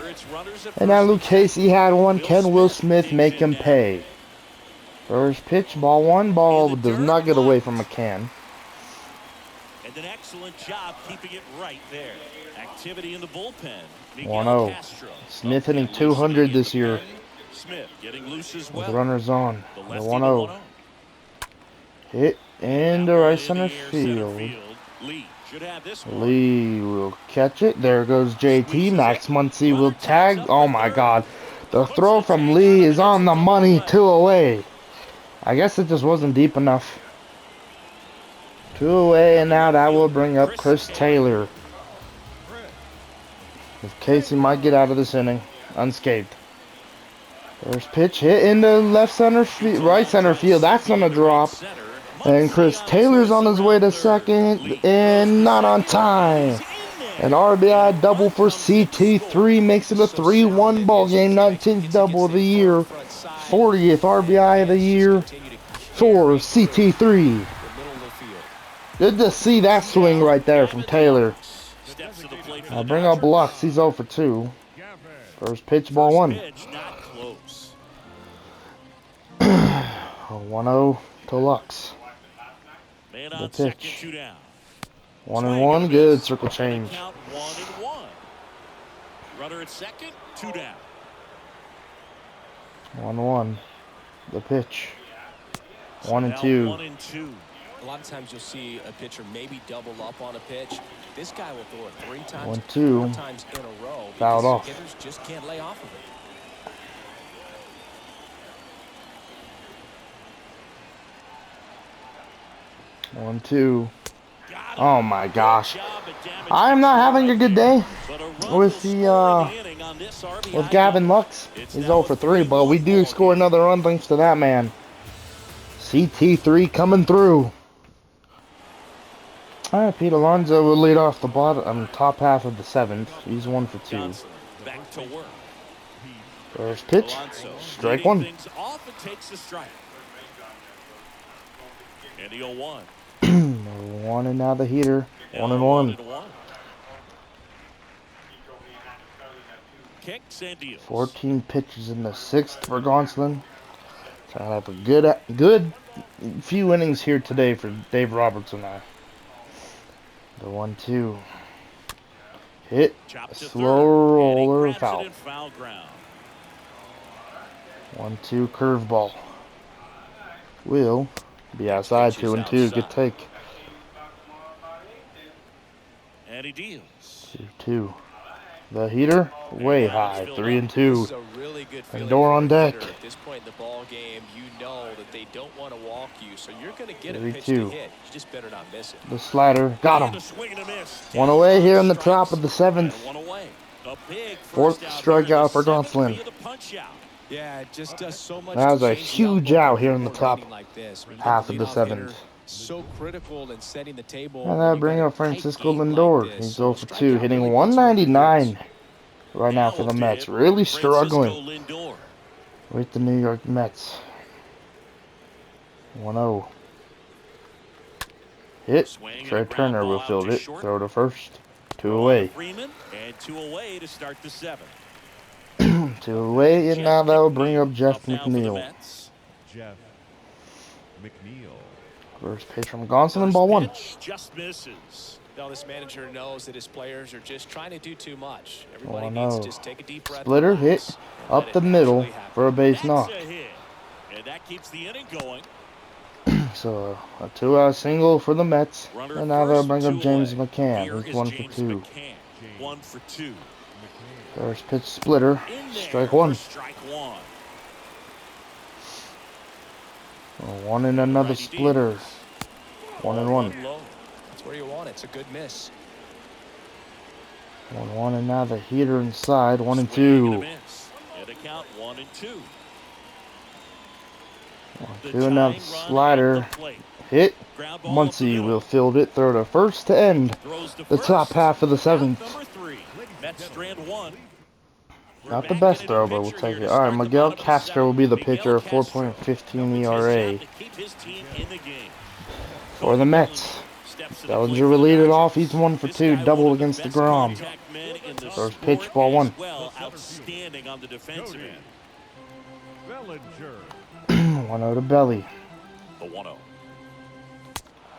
and now Lucchesi had one. Can Will Smith make him pay? First pitch, ball 1. Ball does not get away from McCann. And an excellent job keeping it right there. Activity in the bullpen. 1-0. Smith hitting 200 this year. Smith getting loose as With well. runners on. The 1-0. Hit into right center field. Lee will catch it. There goes JT. Max Muncy will tag. Oh my God. The throw from Lee is on the money. 2 away. I guess it just wasn't deep enough. 2 away, and now that will bring up Chris Taylor. If Casey might get out of this inning unscathed. First pitch hit into left center field, right center field. That's gonna drop. And Chris Taylor's on his way to second, and not on time. An RBI double for CT3 makes it a 3-1 ball game. 19th double of the year, 40th RBI of the year for CT3. Good to see that swing right there from Taylor. I'll bring up Lux. He's 0 for 2. First pitch, ball 1. 1-0 to Lux. The pitch. 1-1, good circle change. Runner at second, 2 down. 1-1. The pitch. 1-2. 1-2. A lot of times you'll see a pitcher maybe double up on a pitch. This guy will throw it 3 times, 1-2. 4 times in a row. Fouled off. Hitters just can't lay off of it. 1-2. Got Oh him. my Good gosh. job at damage I'm not control having a right good there. day But a run will with score in the inning on this RBI Gavin double. Lux. It's He's now 0 a for 3, but we 3-1 do ball score game. another run thanks to that man. CT3 coming through. Alright, Pete Alonso will lead off the top half of the 7th. He's 1 for 2. Back to work. First pitch, Alonso strike leading 1. things off and takes the strike. And the 0-1. 1 and now the heater. 1-1. 1-1. Kicks and deals. 14 pitches in the 6th for Gonsolin. Trying to have a good few innings here today for Dave Roberts and I. The 1-2. Hit. Chop to Slow third, and he roller grabs foul. it in foul ground. 1-2 curveball. Will be Next outside. pitch is 2-2. Good outside. take. And he deals. 2-2. The heater way high. This 3-2. is a really good feeling And door for on a deck. hitter. At this point in the ball game, you know that they don't want to walk you, so you're going to get a pitch 3-2. to hit. You just better not miss it. The slider got And him. a swing and a miss. 1 Down away on here in the strikes. top of the 7th. And 1 away. A big Fourth first out here in the strikeout for 7th Gonsolin. via the punch out. Yeah, it just does so much. That was to a change the huge outlook out of here an in the important top inning like this. When you half get of the the leadoff hitter, 7th. so critical in setting the table. And when I you've bring got a up tight Francisco game Lindor. like this. He's So 0 for 2, strikeout hitting really puts him in good 199 hands. right now for the to Mets. hit Really Francisco struggling Lindor. with the New York Mets. 1-0. Hit. Swing and a Trey ground Turner ball will out field to it. short. Throw to first. 2 Throw on away. to Freeman, and 2 away to start the 7th. 2 away, and now that will bring up Jeff Up now for the McNeil. Mets. Jeff McNeil. First pitch from Gonsolin, First ball 1. pitch just misses. Now this manager knows that his players are just trying to do too much. Everybody 1-0. needs to just take a deep breath. Splitter and relax, hit and let up it the middle naturally happen. for a base That's knock. a hit. And that keeps the inning going. So a 2-out single for the Mets. Runner And at now they'll first, bring up 2 James away. McCann. Here He's is 1 James for 2. McCann. 1 for 2. First pitch splitter. In there Strike for 1. strike 1. 1 and another Righty splitter. deals. 1-1. Low. That's where you want it. It's a good miss. 1-1 and now the heater inside. 1 and Swing and a 2. miss. And a count 1 and 2. 2 and now the slider. Hit. Ground ball up the Muncie middle. will field it. Throw to first to end Throws to the first. top half of the Out 7th. number 3. Mets strand 1. We're Not the back best in a throw, new but we'll pitcher take here it. to All right, start the Miguel bottom of the Castro will be the Miguel pitcher. Castro. 4.15 Now it's his ERA job to keep his team in the game. for the Mets. Steps to the plate Bellinger for will the lead it Dodgers. off. He's 1 for This 2. guy, Double one of the against best deGrom. contact men in the First sport pitch, ball as 1. well, outstanding on the defensive end. Bellinger. 1-0 to Belly. The 1-0.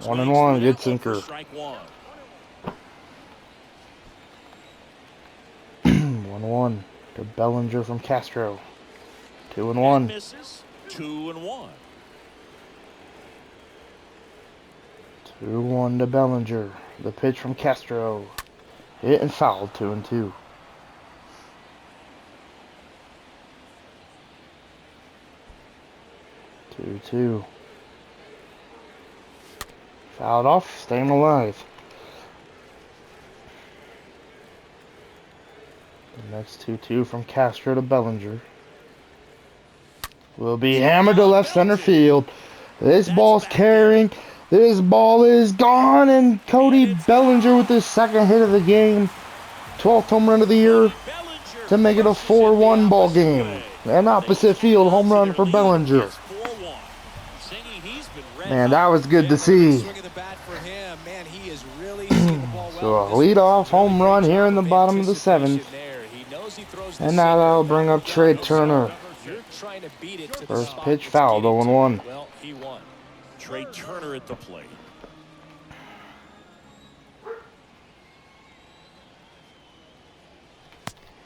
1-1. Good sinker. Strike 1. 1-1 to Bellinger from Castro. 2-1. Misses. 2-1. 2-1 to Bellinger. The pitch from Castro. Hit and fouled. 2-2. 2-2. Fouled off. Staying alive. The next 2-2 from Castro to Bellinger. Will be hammered to left center field. This ball's carrying. This ball is gone. And Cody Bellinger with his second hit of the game. 12th home run of the year to make it a 4-1 ball game. An opposite field home run for Bellinger. Man, that was good to see. So a leadoff home run here in the bottom of the 7th. And now that'll bring up Trey Turner. First pitch fouled, 0-1. Well, he won. Trey Turner at the plate.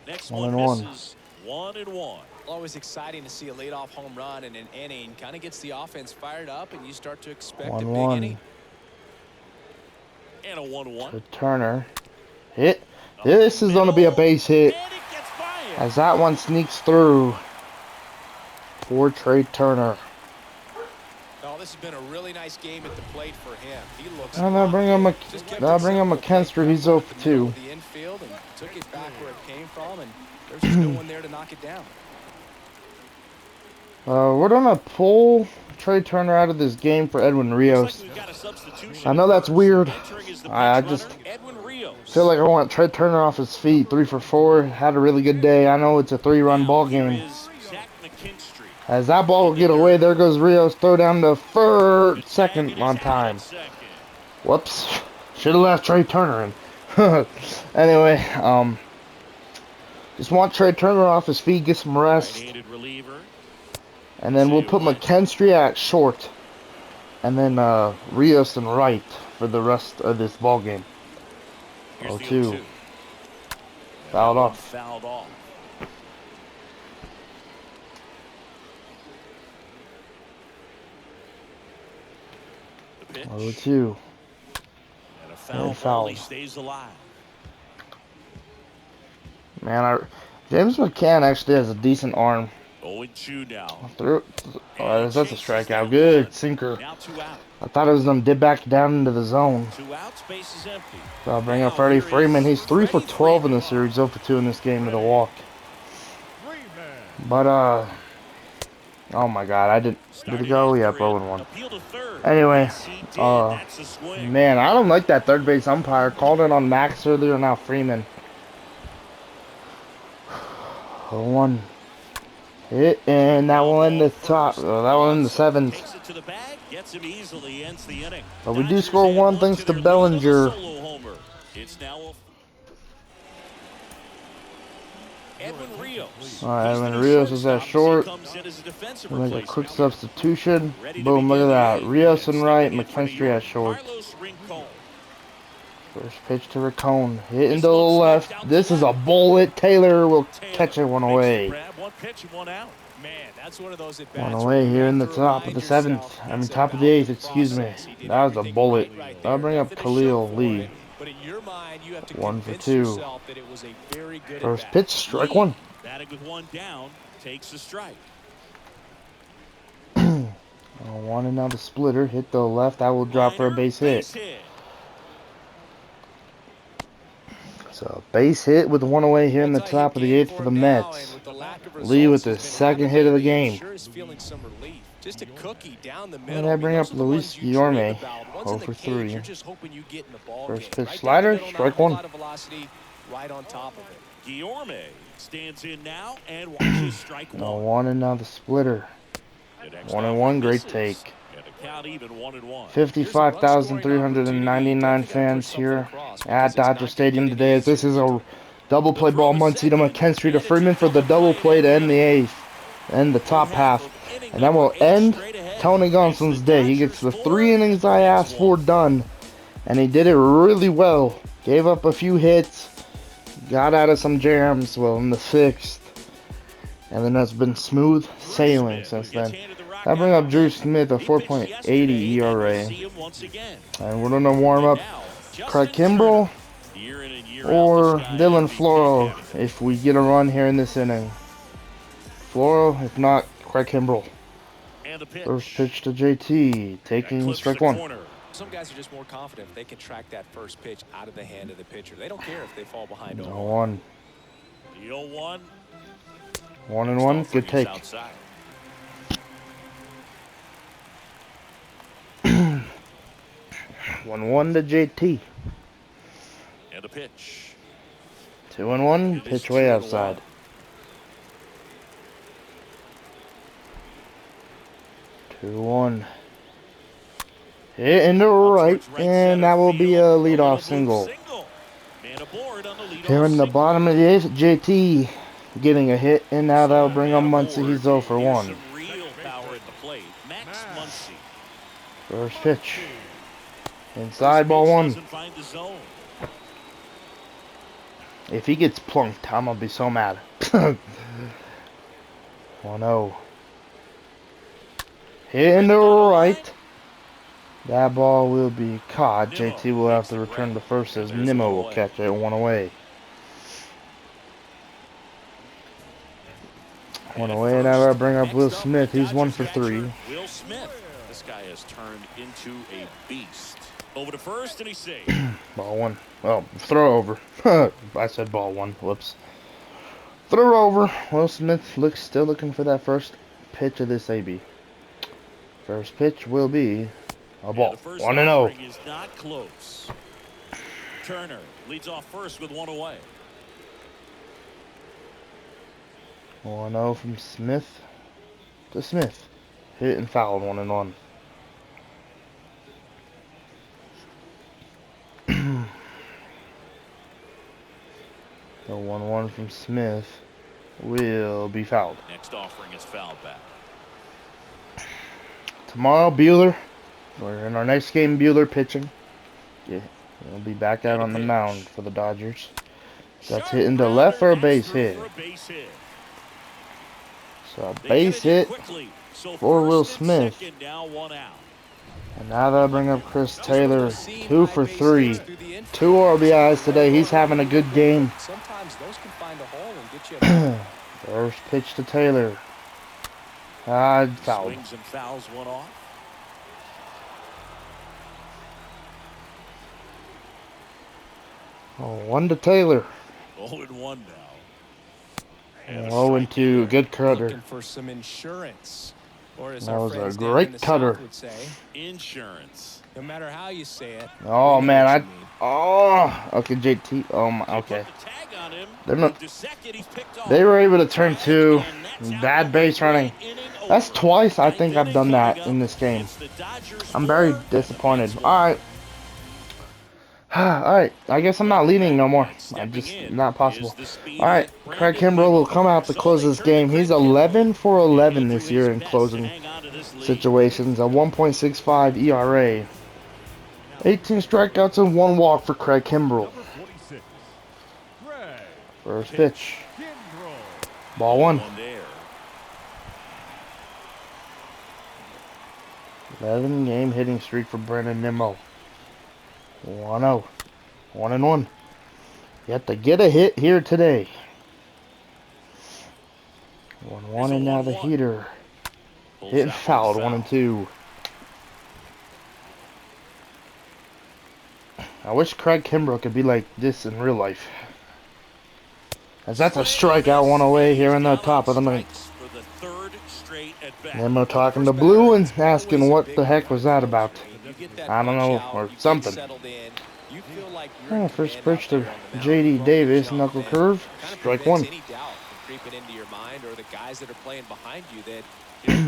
Next one 1-1. misses. 1-1. Always exciting to see a leadoff home run in an inning. Kind of gets the offense fired up, and you start to expect a big 1-1 inning. And a 1-1. to Turner. Hit. This is going to be a base hit. And it gets fired. As that one sneaks through for Trey Turner. Oh, this has been a really nice game at the plate for him. He looks. And I'll bring up McKinstry. He's 0 for 2. The infield and took it back where it came from, and there's just no one there to knock it down. We're gonna pull Trey Turner out of this game for Edwin Rios. I know that's weird. I just feel like I want Trey Turner off his feet. 3 for 4. Had a really good day. I know it's a 3-run ball game. As that ball will get away, there goes Rios. Throw down to second on time. Whoops. Should have left Trey Turner in. Anyway, just want Trey Turner off his feet, get some rest. And then we'll put McKinstry at short. And then Rios in right for the rest of this ball game. 0-2. Fouled off. 0-2. And a foul. He stays alive. Man, James McCann actually has a decent arm. 0-2 now. That's a strikeout. Good sinker. Now 2 out. I thought it was going to dip back down into the zone. 2 outs, base is empty. So I'll bring up Freddie Freeman. He's 3 for 12 in the series, 0 for 2 in this game with a walk. But, oh my God, did it go? Yeah, 0-1. Anyway, man, I don't like that third base umpire. Called it on Max earlier, now Freeman. 0-1. Hit, and that will end the top. That will end the 7th. But we do score 1 thanks to Bellinger. Alright, Edwin Rios is at short. We'll make a quick substitution. Boom, look at that. Rios in right, McKinstry at short. First pitch to Rincon. Hit into the left. This is a bullet. Taylor will catch it 1 away. 1 away here in the top of the 7th. I mean, top of the 8th, excuse me. That was a bullet. I'll bring up Khalil Lee. 1 for 2. First pitch, strike 1. Batting with 1 down, takes the strike. 1 and now the splitter. Hit the left. That will drop for a base hit. So base hit with 1 away here in the top of the 8th for the Mets. Lee with the 2nd hit of the game. And I bring up Luis Guillorme, 0 for 3. First pitch slider, strike 1. Guillorme stands in now and watches strike 1. 1 and now the splitter. 1-1, great take. 55,399 fans here at Dodger Stadium today, as this is a double play ball. Muncy to McKinstry to Freeman for the double play to end the 8th and the top half. And that will end Tony Gonsolin's day. He gets the 3 innings I asked for done, and he did it really well. Gave up a few hits, got out of some jams, well, in the 6th. And then that's been smooth sailing since then. I bring up Drew Smith, a 4.80 ERA. And we're going to warm up Craig Kimbrell or Dylan Floro if we get a run here in this inning. Floro, if not, Craig Kimbrell. First pitch to JT, taking strike 1. Some guys are just more confident if they can track that first pitch out of the hand of the pitcher. They don't care if they fall behind 0-1. 0-1. 1-1, good take. 1-1 to JT. And a pitch. 2-1, pitch way outside. 2-1. Hit into right, and that will be a leadoff single. Here in the bottom of the 8th, JT getting a hit, and now that'll bring up Muncy. He's 0 for 1. First pitch. Inside, ball 1. If he gets plunked, I'm going to be so mad. 1-0. Hit into right. That ball will be caught. JT will have to return to first as Nimmo will catch it 1 away. 1 away, and now I bring up Will Smith. He's 1 for 3. This guy has turned into a beast. Over to first, and he's safe. Ball one. Well, throw over. I said ball one. Whoops. Throw over. Will Smith still looking for that first pitch of this AB. First pitch will be a ball. 1-0. Is not close. Turner leads off first with one away. 1-0 from Smith to Smith. Hit and fouled 1-1. The 1-1 from Smith will be fouled. Next offering is fouled back. Tomorrow, Buehler. We're in our next game. Buehler pitching. Yeah, he'll be back out on the mound for the Dodgers. That's hitting to left for a base hit. So a base hit for Will Smith. And now they'll bring up Chris Taylor. 2 for 3. 2 RBIs today. He's having a good game. Sometimes those can find a hole and get you. First pitch to Taylor. Fouled. Swings and fouls one off. Oh, 1 to Taylor. 0-1 now. 0-2. Good cutter. Looking for some insurance. Or as That our was a friends down in great the cutter. South would say, Insurance. no matter how you say it. Oh we know man, what you mean. okay, JT. Oh my, okay. The tag on him. They're not. To second, he's picked off. They were able to turn 2. Bad base running. That's twice I think I've done that in this game. I'm very disappointed. Alright. Alright. I guess I'm not leading no more. I'm just not possible. Alright. Craig Kimbrell will come out to close this game. He's 11 for 11 this year in closing situations. A 1.65 ERA. 18 strikeouts and 1 walk for Craig Kimbrell. First pitch. Ball 1. 11 game hitting streak for Brandon Nimmo. 1-0. 1-1. You have to get a hit here today. 1-1 and now the heater. Hit and fouled. 1-2. I wish Craig Kimbrell could be like this in real life. As that's a strikeout 1 away here in the top of the ninth. Nimmo talking to Blue and asking what the heck was that about. I don't know, or something. First pitch to J.D. Davis, knuckle curve, strike 1. Creeping into your mind, or the guys that are playing behind you, that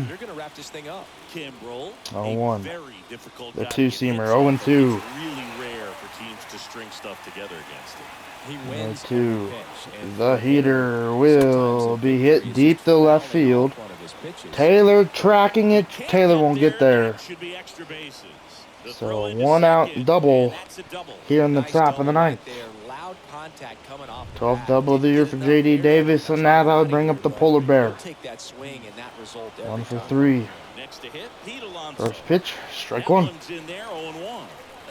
you're going to wrap this thing up. Kimbrell, 0-1. The 2-seamer, 0-2. It's really rare for teams to string stuff together against him. He wins 2. The heater will be hit deep to left field. Taylor tracking it. Taylor won't get there. So 1 out double here in the top of the ninth. 12th double of the year for J.D. Davis, so now that would bring up the polar bear. 1 for 3. First pitch, strike 1.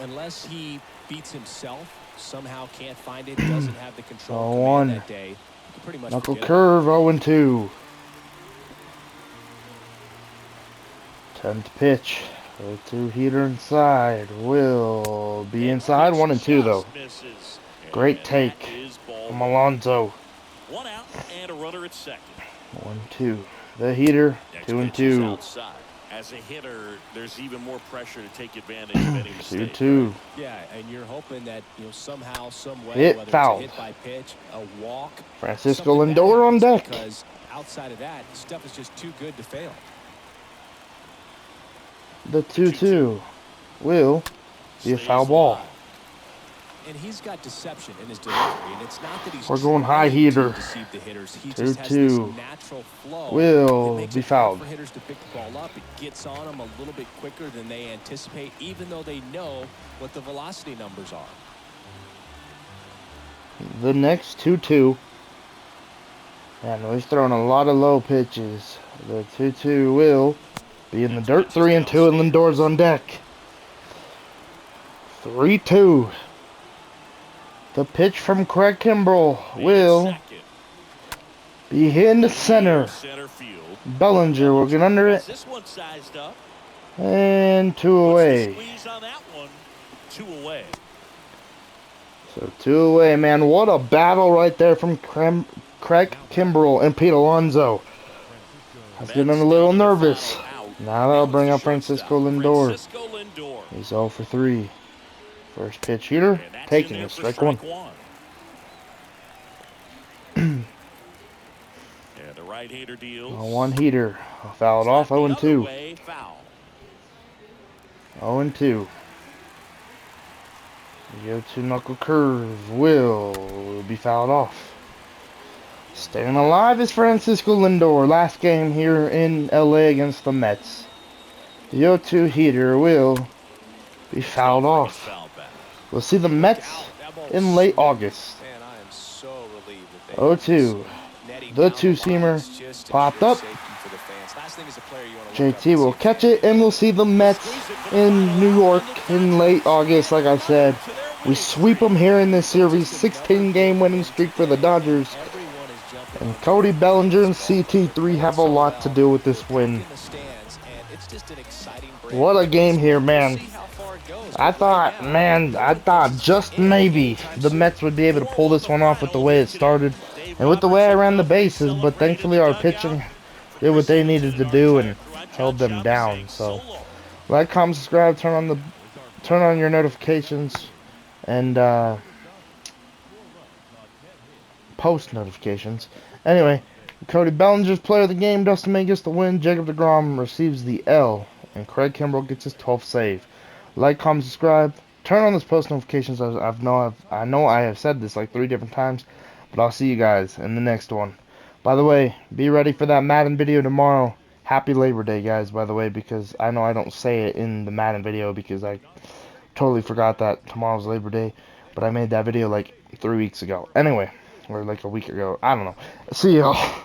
Unless he beats himself, somehow can't find it, doesn't have the control 1. that day, pretty much Knuckle curve, 0-2. 10th pitch. 0-2 heater inside. Will be inside. 1-2 though. Great take from Alonso. 1 out and a runner at second. 1-2. The heater. 2-2. As a hitter, there's even more pressure to take advantage of any mistake. 2-2. Yeah, and you're hoping that somehow, some way, Hit whether foul. it's a hit by pitch, a walk, Francisco Lindor on deck. Because outside of that, stuff is just too good to fail. The 2-2 will be a foul ball. And he's got deception in his delivery, and it's not that he's We're going high heater. 2-2 will be fouled. For hitters to pick the ball up, it gets on them a little bit quicker than they anticipate, even though they know what the velocity numbers are. The next 2-2, and we've thrown a lot of low pitches. The 2-2 will be in the dirt. 3-2, and Lindor's on deck. 3-2. The pitch from Craig Kimbrell will be hit in the center. Bellinger will get under it. This one sized up. And 2 away. Squeeze on that one. 2 away. So 2 away, man. What a battle right there from Craig Kimbrell and Pete Alonso. I was getting a little nervous. Now that'll bring up Francisco Lindor. He's 0 for 3. First pitch heater, taking a strike one. And the right-hander deals. 1 heater. Fouled off, 0 and 2. 0 and 2. The 0-2 knuckle curve will be fouled off. Staying alive is Francisco Lindor. Last game here in LA against the Mets. The 0-2 heater will be fouled off. We'll see the Mets in late August. 0-2. The 2-seamer popped up. JT will catch it, and we'll see the Mets in New York in late August. Like I said, we sweep them here in this series. 16-game winning streak for the Dodgers. And Cody Bellinger and CT3 have a lot to do with this win. What a game here, man. I thought just maybe the Mets would be able to pull this one off with the way it started and with the way I ran the bases, but thankfully our pitching did what they needed to do and held them down. So, like, comment, subscribe, turn on your notifications, and post notifications. Anyway, Cody Bellinger's player of the game. Dustin May gets the win. Jacob deGrom receives the L, and Craig Kimbrell gets his 12th save. Like, comment, subscribe, turn on those post notifications. I know I have said this like 3 different times, but I'll see you guys in the next one. By the way, be ready for that Madden video tomorrow. Happy Labor Day, guys, by the way, because I know I don't say it in the Madden video because I totally forgot that tomorrow's Labor Day, but I made that video like 3 weeks ago. Anyway, or like a week ago. I don't know. See y'all.